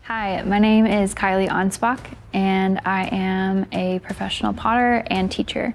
Hi, my name is Kylee Anspach, and I am a professional potter and teacher.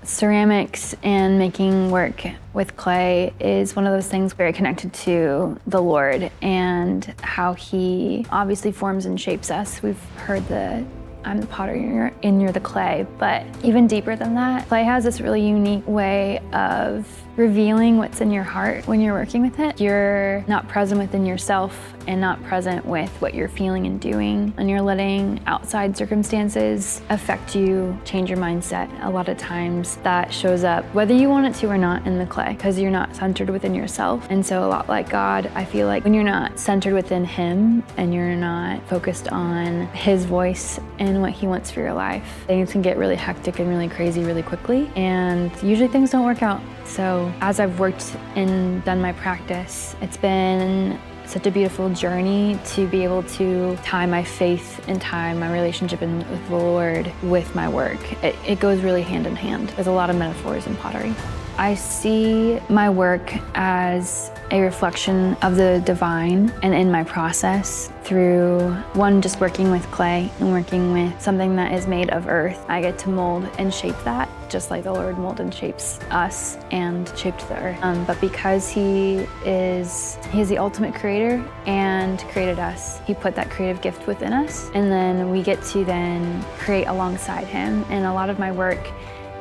Ceramics and making work with clay is one of those things very connected to the Lord and how He obviously forms and shapes us. We've heard the I'm the potter and you're the clay, but even deeper than that, clay has this really unique way of revealing what's in your heart when you're working with it. You're not present within yourself and not present with what you're feeling and doing, and you're letting outside circumstances affect you, change your mindset. A lot of times that shows up whether you want it to or not in the clay, because you're not centered within yourself. And so a lot like God, I feel like when you're not centered within Him and you're not focused on His voice and what He wants for your life, things can get really hectic and really crazy really quickly, and usually things don't work out. So as I've worked and done my practice, it's been such a beautiful journey to be able to tie my faith and tie my relationship with the Lord with my work. It goes really hand in hand. There's a lot of metaphors in pottery. I see my work as a reflection of the divine, and in my process through just working with clay and working with something that is made of earth, I get to mold and shape that just like the Lord molded and shapes us and shaped the earth. But because He is the ultimate creator and created us, He put that creative gift within us, and then we get to then create alongside Him. And a lot of my work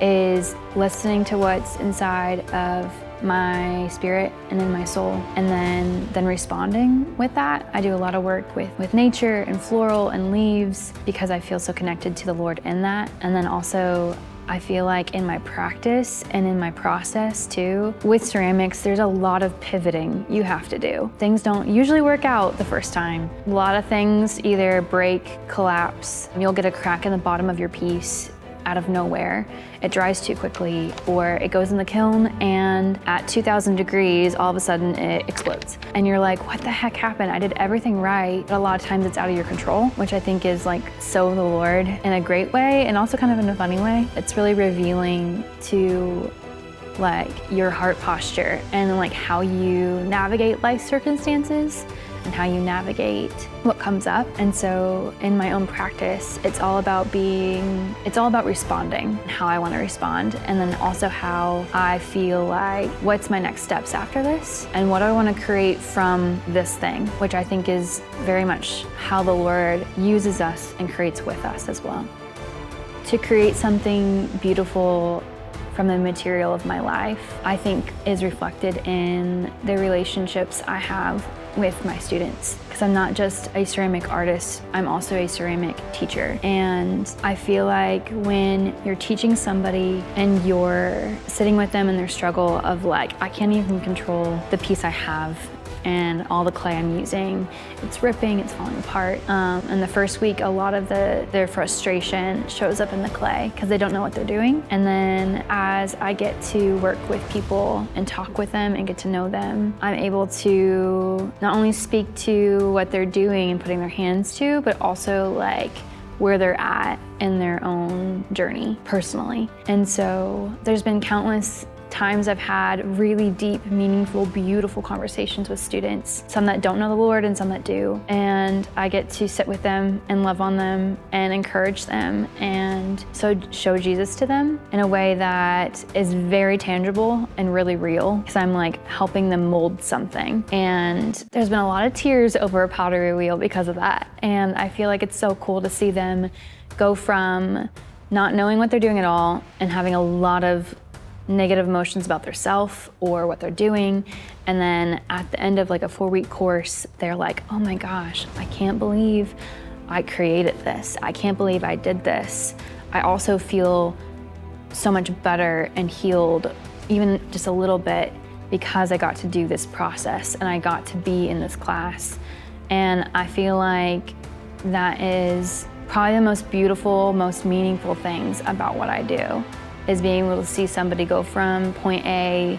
is listening to what's inside of my spirit and in my soul, and then responding with that. I do a lot of work with nature and floral and leaves because I feel so connected to the Lord in that. And then also I feel like in my practice and in my process too, with ceramics, there's a lot of pivoting you have to do. Things don't usually work out the first time. A lot of things either break, collapse, you'll get a crack in the bottom of your piece out of nowhere, it dries too quickly, or it goes in the kiln and at 2,000 degrees, all of a sudden it explodes. And you're like, what the heck happened? I did everything right. But a lot of times it's out of your control, which I think is like so the Lord in a great way and also kind of in a funny way. It's really revealing to like your heart posture and like how you navigate life circumstances and how you navigate what comes up. And so in my own practice, it's all about responding, how I want to respond, and then also how I feel like what's my next steps after this and what do I want to create from this thing, which I think is very much how the Lord uses us and creates with us as well. To create something beautiful from the material of my life, I think is reflected in the relationships I have with my students. Because I'm not just a ceramic artist, I'm also a ceramic teacher. And I feel like when you're teaching somebody and you're sitting with them in their struggle of like, I can't even control the piece I have and all the clay I'm using, it's ripping, it's falling apart. And the first week, a lot of their frustration shows up in the clay because they don't know what they're doing. And then as I get to work with people and talk with them and get to know them, I'm able to not only speak to what they're doing and putting their hands to, but also like where they're at in their own journey personally. And so there's been countless times I've had really deep, meaningful, beautiful conversations with students, some that don't know the Lord and some that do. And I get to sit with them and love on them and encourage them and so show Jesus to them in a way that is very tangible and really real, because I'm like helping them mold something. And there's been a lot of tears over a pottery wheel because of that. And I feel like it's so cool to see them go from not knowing what they're doing at all and having a lot of negative emotions about their self or what they're doing, and then at the end of like a 4-week course, they're like, oh my gosh, I can't believe I created this. I can't believe I did this. I also feel so much better and healed, even just a little bit, because I got to do this process and I got to be in this class. And I feel like that is probably the most beautiful, most meaningful things about what I do, is being able to see somebody go from point A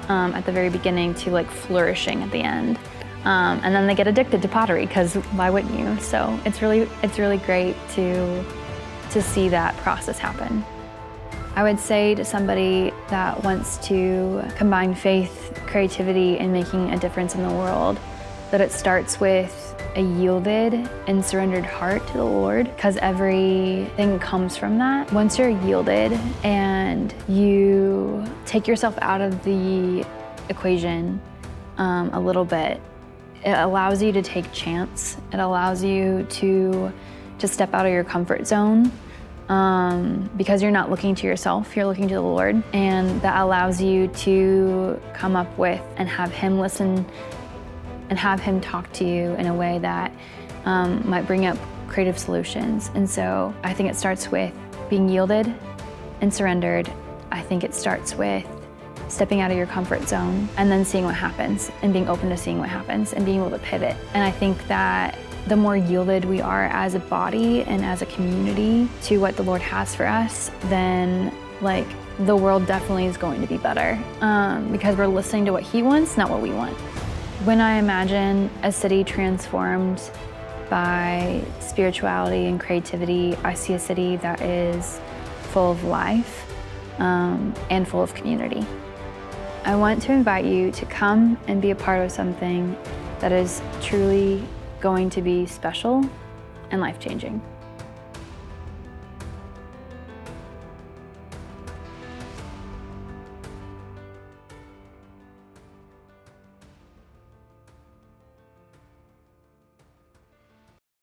at the very beginning to like flourishing at the end. And then they get addicted to pottery, because why wouldn't you? So it's really great to see that process happen. I would say to somebody that wants to combine faith, creativity, and making a difference in the world, that it starts with a yielded and surrendered heart to the Lord, because everything comes from that. Once you're yielded and you take yourself out of the equation a little bit, it allows you to take chance. It allows you to step out of your comfort zone, because you're not looking to yourself, you're looking to the Lord. And that allows you to come up with and have Him listen and have Him talk to you in a way that might bring up creative solutions. And so I think it starts with being yielded and surrendered. I think it starts with stepping out of your comfort zone and then seeing what happens and being open to seeing what happens and being able to pivot. And I think that the more yielded we are as a body and as a community to what the Lord has for us, then like the world definitely is going to be better, because we're listening to what He wants, not what we want. When I imagine a city transformed by spirituality and creativity, I see a city that is full of life and full of community. I want to invite you to come and be a part of something that is truly going to be special and life-changing.